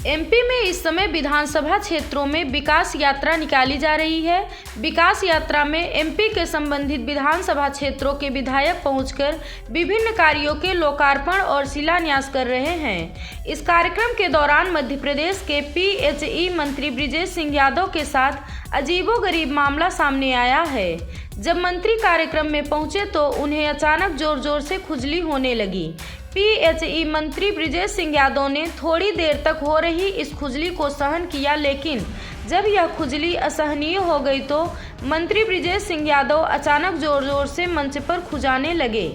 MP में इस समय विधानसभा क्षेत्रों में विकास यात्रा निकाली जा रही है। विकास यात्रा में एमपी के संबंधित विधानसभा क्षेत्रों के विधायक पहुंचकर विभिन्न कार्यों के लोकार्पण और शिलान्यास कर रहे हैं। इस कार्यक्रम के दौरान मध्य प्रदेश के पीएचई मंत्री बृजेश सिंह यादव के साथ अजीबोगरीब मामला सामने आया है। जब मंत्री कार्यक्रम में पहुंचे तो उन्हें अचानक जोर जोर से खुजली होने लगी। पीएचई मंत्री बृजेश सिंह यादव ने थोड़ी देर तक हो रही इस खुजली को सहन किया, लेकिन जब यह खुजली असहनीय हो गई तो मंत्री बृजेश सिंह यादव अचानक जोर जोर से मंच पर खुजाने लगे।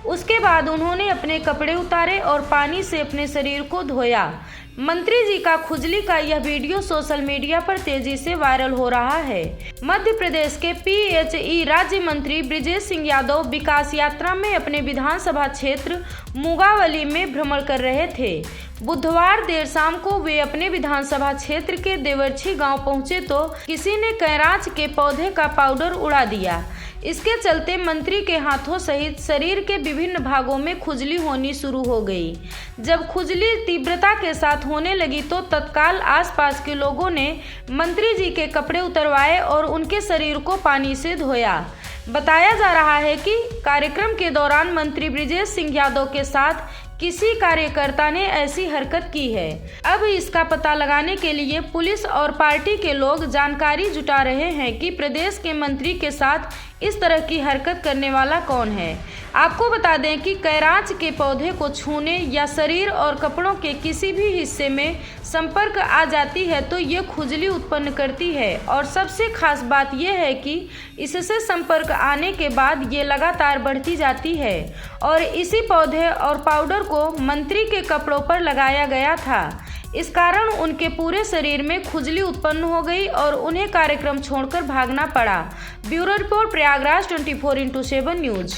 उसके बाद उन्होंने अपने कपड़े उतारे और पानी से अपने शरीर को धोया। मंत्री जी का खुजली का यह वीडियो सोशल मीडिया पर तेजी से वायरल हो रहा है। मध्य प्रदेश के पीएचई राज्य मंत्री बृजेश सिंह यादव विकास यात्रा में अपने विधानसभा क्षेत्र मुगावली में भ्रमण कर रहे थे। बुधवार देर शाम को वे अपने विधानसभा क्षेत्र के देवरछी गांव पहुंचे तो किसी ने कैराच के पौधे का पाउडर उड़ा दिया। इसके चलते मंत्री के हाथों सहित शरीर के विभिन्न भागों में खुजली होनी शुरू हो गई। जब खुजली तीव्रता के साथ होने लगी तो तत्काल आसपास के लोगों ने मंत्री जी के कपड़े उतरवाए और उनके शरीर को पानी से धोया। बताया जा रहा है कि कार्यक्रम के दौरान मंत्री बृजेश सिंह यादव के साथ किसी कार्यकर्ता ने ऐसी हरकत की है। अब इसका पता लगाने के लिए पुलिस और पार्टी के लोग जानकारी जुटा रहे हैं कि प्रदेश के मंत्री के साथ इस तरह की हरकत करने वाला कौन है। आपको बता दें कि कैराच के पौधे को छूने या शरीर और कपड़ों के किसी भी हिस्से में संपर्क आ जाती है तो ये खुजली उत्पन्न करती है और सबसे खास बात यह है कि इससे संपर्क आने के बाद ये लगातार बढ़ती जाती है और इसी पौधे और पाउडर को मंत्री के कपड़ों पर लगाया गया था। इस कारण उनके पूरे शरीर में खुजली उत्पन्न हो गई और उन्हें कार्यक्रम छोड़कर भागना पड़ा। Bureau report, Prayagraj 24x7 news.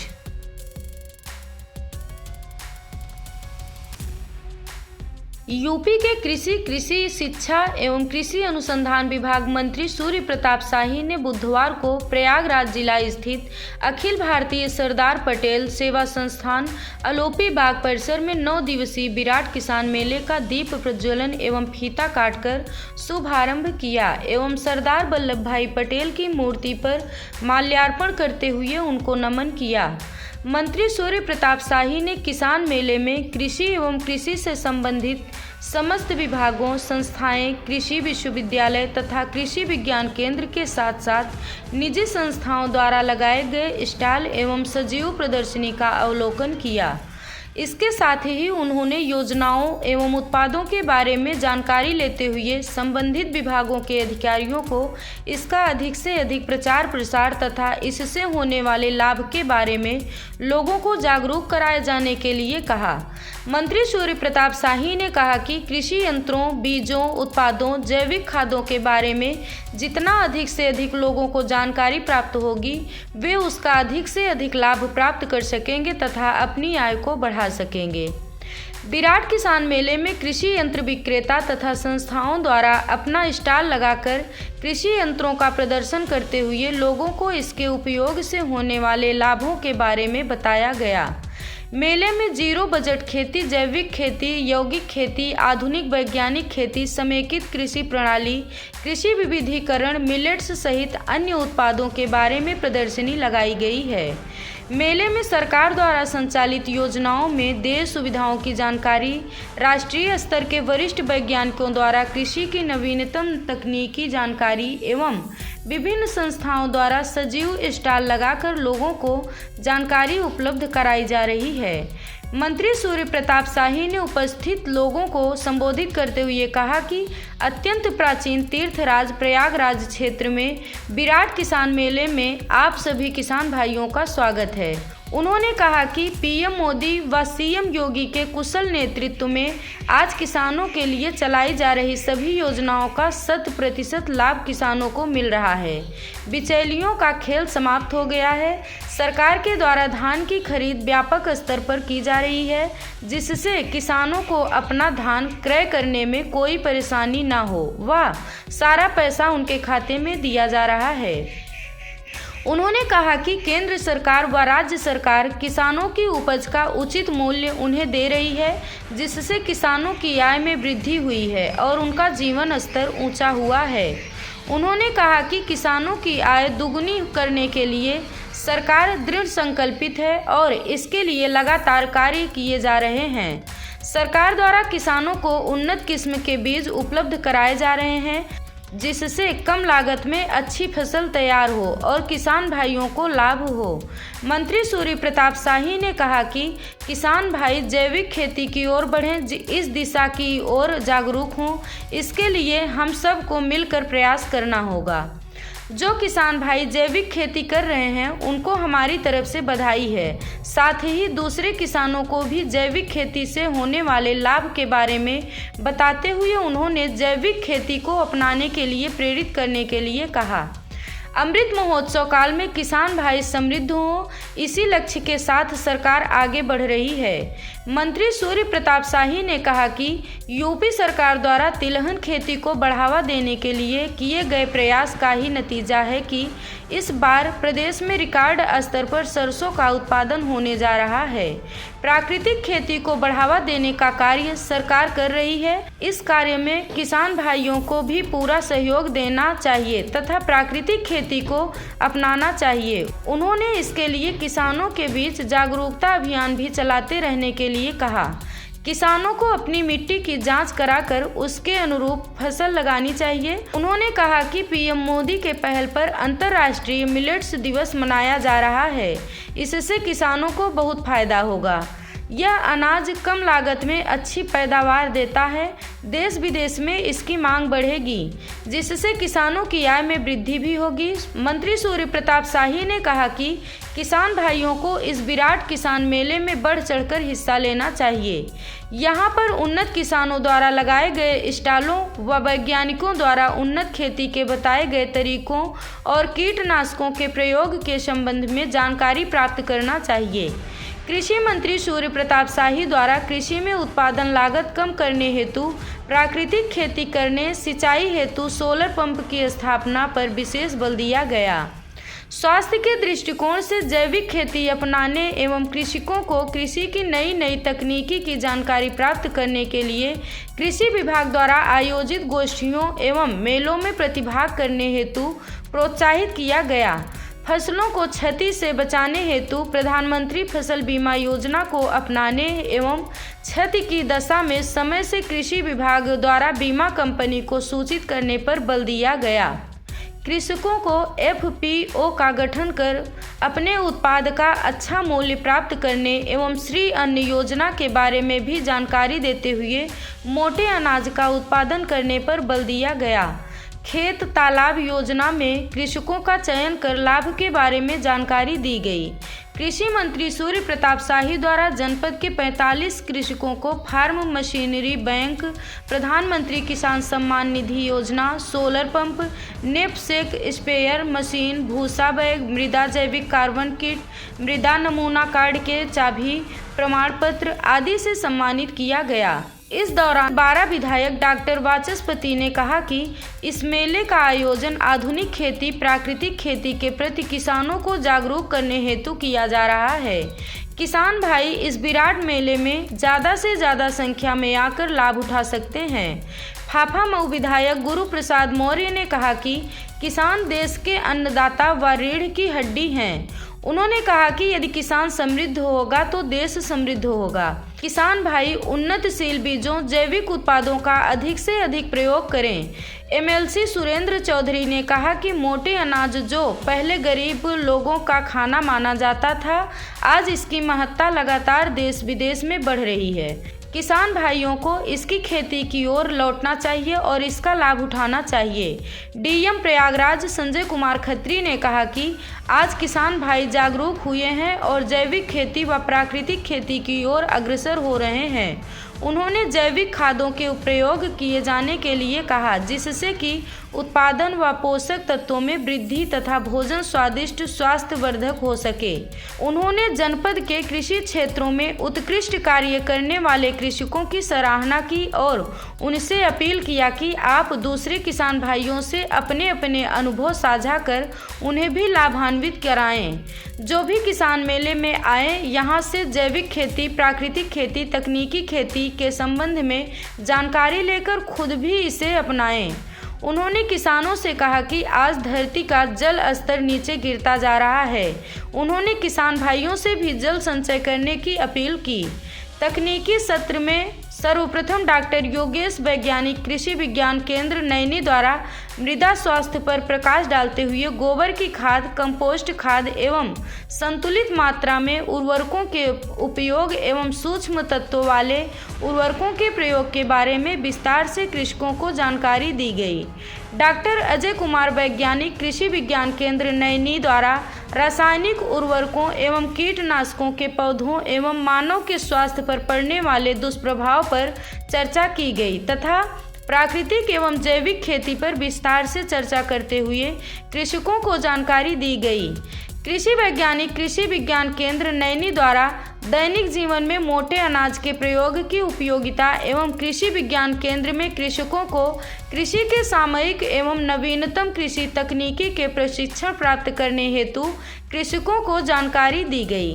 UP के कृषि शिक्षा एवं कृषि अनुसंधान विभाग मंत्री सूर्य प्रताप शाही ने बुधवार को प्रयागराज जिला स्थित अखिल भारतीय सरदार पटेल सेवा संस्थान अलोपी बाग परिसर में 9 दिवसीय विराट किसान मेले का दीप प्रज्वलन एवं फीता काटकर शुभारंभ किया एवं सरदार वल्लभ भाई पटेल की मूर्ति पर माल्यार्पण करते हुए उनको नमन किया। मंत्री सूर्य प्रताप शाही ने किसान मेले में कृषि एवं कृषि से संबंधित समस्त विभागों, संस्थाएं, कृषि विश्वविद्यालय तथा कृषि विज्ञान केंद्र के साथ साथ निजी संस्थाओं द्वारा लगाए गए स्टॉल एवं सजीव प्रदर्शनी का अवलोकन किया। इसके साथ ही उन्होंने योजनाओं एवं उत्पादों के बारे में जानकारी लेते हुए संबंधित विभागों के अधिकारियों को इसका अधिक से अधिक प्रचार प्रसार तथा इससे होने वाले लाभ के बारे में लोगों को जागरूक कराए जाने के लिए कहा। मंत्री सूर्य प्रताप शाही ने कहा कि कृषि यंत्रों, बीजों, उत्पादों, जैविक खादों के बारे में जितना अधिक से अधिक लोगों को जानकारी प्राप्त होगी वे उसका अधिक से अधिक लाभ प्राप्त कर सकेंगे तथा अपनी आय को बढ़ा सकेंगे। विराट किसान मेले में कृषि यंत्र विक्रेता तथा संस्थाओं द्वारा अपना स्टॉल लगाकर कृषि यंत्रों का प्रदर्शन करते हुए लोगों को इसके उपयोग से होने वाले लाभों के बारे में बताया गया। मेले में जीरो बजट खेती, जैविक खेती, यौगिक खेती, आधुनिक वैज्ञानिक खेती, समेकित कृषि प्रणाली, कृषि विविधीकरण, मिलेट्स सहित अन्य उत्पादों के बारे में प्रदर्शनी लगाई गई है। मेले में सरकार द्वारा संचालित योजनाओं में देय सुविधाओं की जानकारी, राष्ट्रीय स्तर के वरिष्ठ वैज्ञानिकों द्वारा कृषि की नवीनतम तकनीकी जानकारी एवं विभिन्न संस्थाओं द्वारा सजीव स्टॉल लगाकर लोगों को जानकारी उपलब्ध कराई जा रही है। मंत्री सूर्य प्रताप शाही ने उपस्थित लोगों को संबोधित करते हुए कहा कि अत्यंत प्राचीन तीर्थराज प्रयागराज क्षेत्र में विराट किसान मेले में आप सभी किसान भाइयों का स्वागत है। उन्होंने कहा कि पीएम मोदी व सीएम योगी के कुशल नेतृत्व में आज किसानों के लिए चलाई जा रही सभी योजनाओं का 100% लाभ किसानों को मिल रहा है। बिचौलियों का खेल समाप्त हो गया है। सरकार के द्वारा धान की खरीद व्यापक स्तर पर की जा रही है, जिससे किसानों को अपना धान क्रय करने में कोई परेशानी ना हो व सारा पैसा उनके खाते में दिया जा रहा है। उन्होंने कहा कि केंद्र सरकार व राज्य सरकार किसानों की उपज का उचित मूल्य उन्हें दे रही है, जिससे किसानों की आय में वृद्धि हुई है और उनका जीवन स्तर ऊंचा हुआ है। उन्होंने कहा कि किसानों की आय दुगुनी करने के लिए सरकार दृढ़ संकल्पित है और इसके लिए लगातार कार्य किए जा रहे हैं। सरकार द्वारा किसानों को उन्नत किस्म के बीज उपलब्ध कराए जा रहे हैं, जिससे कम लागत में अच्छी फसल तैयार हो और किसान भाइयों को लाभ हो। मंत्री सूर्य प्रताप शाही ने कहा कि किसान भाई जैविक खेती की ओर बढ़ें, इस दिशा की ओर जागरूक हों। इसके लिए हम सब को मिलकर प्रयास करना होगा। जो किसान भाई जैविक खेती कर रहे हैं उनको हमारी तरफ से बधाई है। साथ ही दूसरे किसानों को भी जैविक खेती से होने वाले लाभ के बारे में बताते हुए उन्होंने जैविक खेती को अपनाने के लिए प्रेरित करने के लिए कहा। अमृत महोत्सव काल में किसान भाई समृद्ध हों, इसी लक्ष्य के साथ सरकार आगे बढ़ रही है। मंत्री सूर्य प्रताप शाही ने कहा कि यूपी सरकार द्वारा तिलहन खेती को बढ़ावा देने के लिए किए गए प्रयास का ही नतीजा है कि इस बार प्रदेश में रिकॉर्ड स्तर पर सरसों का उत्पादन होने जा रहा है। प्राकृतिक खेती को बढ़ावा देने का कार्य सरकार कर रही है। इस कार्य में किसान भाइयों को भी पूरा सहयोग देना चाहिए तथा प्राकृतिक खेती को अपनाना चाहिए। उन्होंने इसके लिए किसानों के बीच जागरूकता अभियान भी चलाते रहने के लिए कहा। किसानों को अपनी मिट्टी की जांच कराकर उसके अनुरूप फसल लगानी चाहिए। उन्होंने कहा कि पीएम मोदी के पहल पर अंतर्राष्ट्रीय मिलेट्स दिवस मनाया जा रहा है। इससे किसानों को बहुत फायदा होगा। यह अनाज कम लागत में अच्छी पैदावार देता है। देश विदेश में इसकी मांग बढ़ेगी, जिससे किसानों की आय में वृद्धि भी होगी। मंत्री सूर्य प्रताप शाही ने कहा कि किसान भाइयों को इस विराट किसान मेले में बढ़ चढ़कर हिस्सा लेना चाहिए। यहाँ पर उन्नत किसानों द्वारा लगाए गए स्टॉलों व वैज्ञानिकों द्वारा उन्नत खेती के बताए गए तरीकों और कीटनाशकों के प्रयोग के संबंध में जानकारी प्राप्त करना चाहिए। कृषि मंत्री सूर्य प्रताप शाही द्वारा कृषि में उत्पादन लागत कम करने हेतु प्राकृतिक खेती करने, सिंचाई हेतु सोलर पंप की स्थापना पर विशेष बल दिया गया। स्वास्थ्य के दृष्टिकोण से जैविक खेती अपनाने एवं कृषकों को कृषि की नई नई तकनीकी की जानकारी प्राप्त करने के लिए कृषि विभाग द्वारा आयोजित गोष्ठियों एवं मेलों में प्रतिभाग करने हेतु प्रोत्साहित किया गया। फसलों को क्षति से बचाने हेतु प्रधानमंत्री फसल बीमा योजना को अपनाने एवं क्षति की दशा में समय से कृषि विभाग द्वारा बीमा कंपनी को सूचित करने पर बल दिया गया। कृषकों को एफपीओ का गठन कर अपने उत्पाद का अच्छा मूल्य प्राप्त करने एवं श्री अन्न योजना के बारे में भी जानकारी देते हुए मोटे अनाज का उत्पादन करने पर बल दिया गया। खेत तालाब योजना में कृषकों का चयन कर लाभ के बारे में जानकारी दी गई। कृषि मंत्री सूर्य प्रताप शाही द्वारा जनपद के 45 कृषकों को फार्म मशीनरी बैंक, प्रधानमंत्री किसान सम्मान निधि योजना, solar pump, knapsack sprayer machine, भूसा बैग, मृदा जैविक कार्बन किट, मृदा नमूना कार्ड के चाबी प्रमाण पत्र आदि से सम्मानित किया गया। इस दौरान 12 विधायक डॉक्टर वाचस्पति ने कहा कि इस मेले का आयोजन आधुनिक खेती, प्राकृतिक खेती के प्रति किसानों को जागरूक करने हेतु किया जा रहा है। किसान भाई इस विराट मेले में ज़्यादा से ज़्यादा संख्या में आकर लाभ उठा सकते हैं। फाफा मऊ विधायक गुरु प्रसाद मौर्य ने कहा कि किसान देश के अन्नदाता व रीढ़ की हड्डी हैं। उन्होंने कहा कि यदि किसान समृद्ध होगा तो देश समृद्ध होगा। किसान भाई उन्नतशील बीजों, जैविक उत्पादों का अधिक से अधिक प्रयोग करें। एमएलसी सुरेंद्र चौधरी ने कहा कि मोटे अनाज जो पहले गरीब लोगों का खाना माना जाता था, आज इसकी महत्ता लगातार देश विदेश में बढ़ रही है। किसान भाइयों को इसकी खेती की ओर लौटना चाहिए और इसका लाभ उठाना चाहिए। डीएम प्रयागराज संजय कुमार खत्री ने कहा कि आज किसान भाई जागरूक हुए हैं और जैविक खेती व प्राकृतिक खेती की ओर अग्रसर हो रहे हैं। उन्होंने जैविक खादों के प्रयोग किए जाने के लिए कहा, जिससे कि उत्पादन व पोषक तत्वों में वृद्धि तथा भोजन स्वादिष्ट स्वास्थ्यवर्धक हो सके। उन्होंने जनपद के कृषि क्षेत्रों में उत्कृष्ट कार्य करने वाले कृषकों की सराहना की और उनसे अपील किया कि आप दूसरे किसान भाइयों से अपने अपने अनुभव साझा कर उन्हें भी लाभान्वित कराएं। जो भी किसान मेले में आए, यहाँ से जैविक खेती, प्राकृतिक खेती, तकनीकी खेती के संबंध में जानकारी लेकर खुद भी इसे अपनाएं। उन्होंने किसानों से कहा कि आज धरती का जल स्तर नीचे गिरता जा रहा है। उन्होंने किसान भाइयों से भी जल संचय करने की अपील की। तकनीकी सत्र में सर्वप्रथम डॉक्टर योगेश वैज्ञानिक कृषि विज्ञान केंद्र नैनी द्वारा मृदा स्वास्थ्य पर प्रकाश डालते हुए गोबर की खाद, कंपोस्ट खाद एवं संतुलित मात्रा में उर्वरकों के उपयोग एवं सूक्ष्म तत्वों वाले उर्वरकों के प्रयोग के बारे में विस्तार से कृषकों को जानकारी दी गई। डॉक्टर अजय कुमार वैज्ञानिक कृषि विज्ञान केंद्र नैनी द्वारा रासायनिक उर्वरकों एवं कीटनाशकों के पौधों एवं मानव के स्वास्थ्य पर पड़ने वाले दुष्प्रभाव पर चर्चा की गई तथा प्राकृतिक एवं जैविक खेती पर विस्तार से चर्चा करते हुए कृषकों को जानकारी दी गई। कृषि वैज्ञानिक कृषि विज्ञान केंद्र नैनी द्वारा दैनिक जीवन में मोटे अनाज के प्रयोग की उपयोगिता एवं कृषि विज्ञान केंद्र में कृषकों को कृषि के सामयिक एवं नवीनतम कृषि तकनीकी के प्रशिक्षण प्राप्त करने हेतु कृषकों को जानकारी दी गई।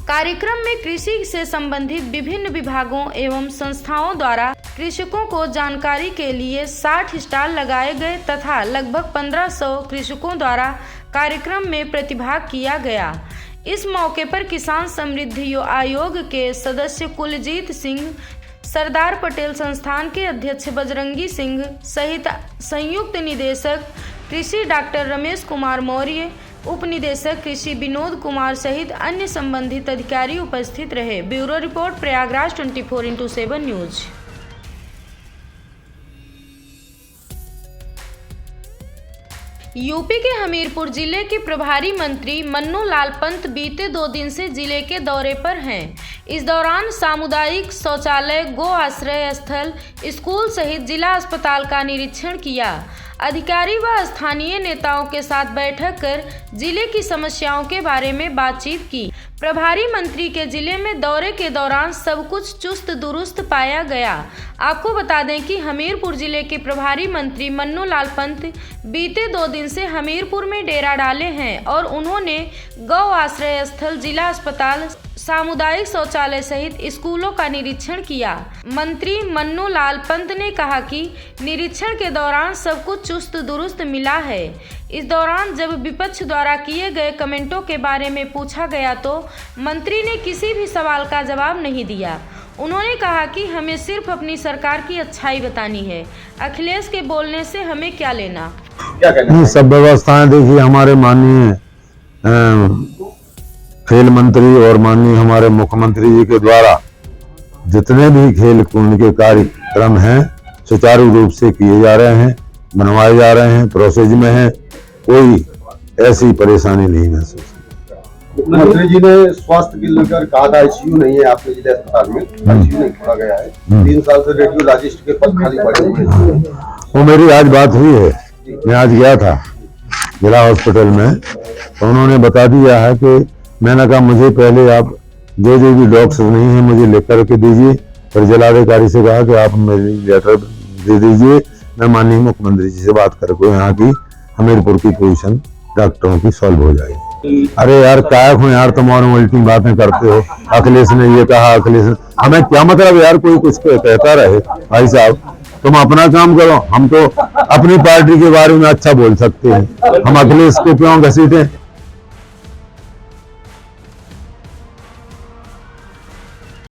कार्यक्रम में कृषि से संबंधित विभिन्न विभागों एवं संस्थाओं द्वारा कृषकों को जानकारी के लिए 60 स्टॉल लगाए गए तथा लगभग 1500 कृषकों द्वारा कार्यक्रम में प्रतिभाग किया गया। इस मौके पर किसान समृद्धि आयोग के सदस्य कुलजीत सिंह, सरदार पटेल संस्थान के अध्यक्ष बजरंगी सिंह सहित संयुक्त निदेशक कृषि डॉक्टर रमेश कुमार मौर्य, उप निदेशक कृषि विनोद कुमार सहित अन्य संबंधित अधिकारी उपस्थित रहे। Bureau report, Prayagraj 24x7 news. UP के हमीरपुर जिले के प्रभारी मंत्री मन्नू लाल पंत बीते 2 दिन से जिले के दौरे पर हैं। इस दौरान सामुदायिक शौचालय, गो आश्रय स्थल, स्कूल सहित जिला अस्पताल का निरीक्षण किया। अधिकारी व स्थानीय नेताओं के साथ बैठक कर जिले की समस्याओं के बारे में बातचीत की। प्रभारी मंत्री के जिले में दौरे के दौरान सब कुछ चुस्त दुरुस्त पाया गया। आपको बता दें कि हमीरपुर जिले के प्रभारी मंत्री मन्नू लाल पंत बीते 2 दिन से हमीरपुर में डेरा डाले हैं और उन्होंने गौ आश्रय स्थल, जिला अस्पताल, सामुदायिक शौचालय सहित स्कूलों का निरीक्षण किया। मंत्री मन्नू लाल पंत ने कहा कि निरीक्षण के दौरान सब कुछ चुस्त दुरुस्त मिला है। इस दौरान जब विपक्ष द्वारा किए गए कमेंटों के बारे में पूछा गया तो मंत्री ने किसी भी सवाल का जवाब नहीं दिया। उन्होंने कहा कि हमें सिर्फ अपनी सरकार की अच्छाई बतानी है, अखिलेश के बोलने से हमें क्या लेना। सब व्यवस्थाएं देखिए, हमारे माननीय खेल मंत्री और माननीय हमारे मुख्यमंत्री जी के द्वारा जितने भी खेल कूद के कार्यक्रम हैं सुचारू रूप से किए जा रहे हैं, बनवाए जा रहे हैं, प्रोसेस में है, कोई ऐसी परेशानी नहीं महसूस। मुख्यमंत्री जी ने स्वास्थ्य के लेकर कहा था आईसीयू नहीं है आपके जिला अस्पताल में, आईसीयू नहीं खोला गया है। 3 साल से रेडियोलॉजिस्ट के पद खाली पड़े हुए हैं। वो मेरी आज बात हुई है, मैं आज गया था जिला हॉस्पिटल में, तो उन्होंने बता दिया है कि मैंने कहा मुझे पहले आप जो भी डॉक्टर्स नहीं है मुझे लिख करके दीजिए, फिर जिलाधिकारी से कहा कि आप मेरी लेटर दे दीजिए, मैं माननीय मुख्यमंत्री जी से बात करके यहाँ की हमीरपुर की पोजीशन डॉक्टरों की सॉल्व हो जाएगी। अरे यार काय हो यार, तुम और उल्टी बातें करते हो, अखिलेश ने ये कहा, अखिलेश, हमें क्या मतलब यार कोई कुछ कहता रहे। भाई साहब तुम अपना काम करो, हम तो अपनी पार्टी के बारे में अच्छा बोल सकते हैं, हम अखिलेश को क्यों घसीटें।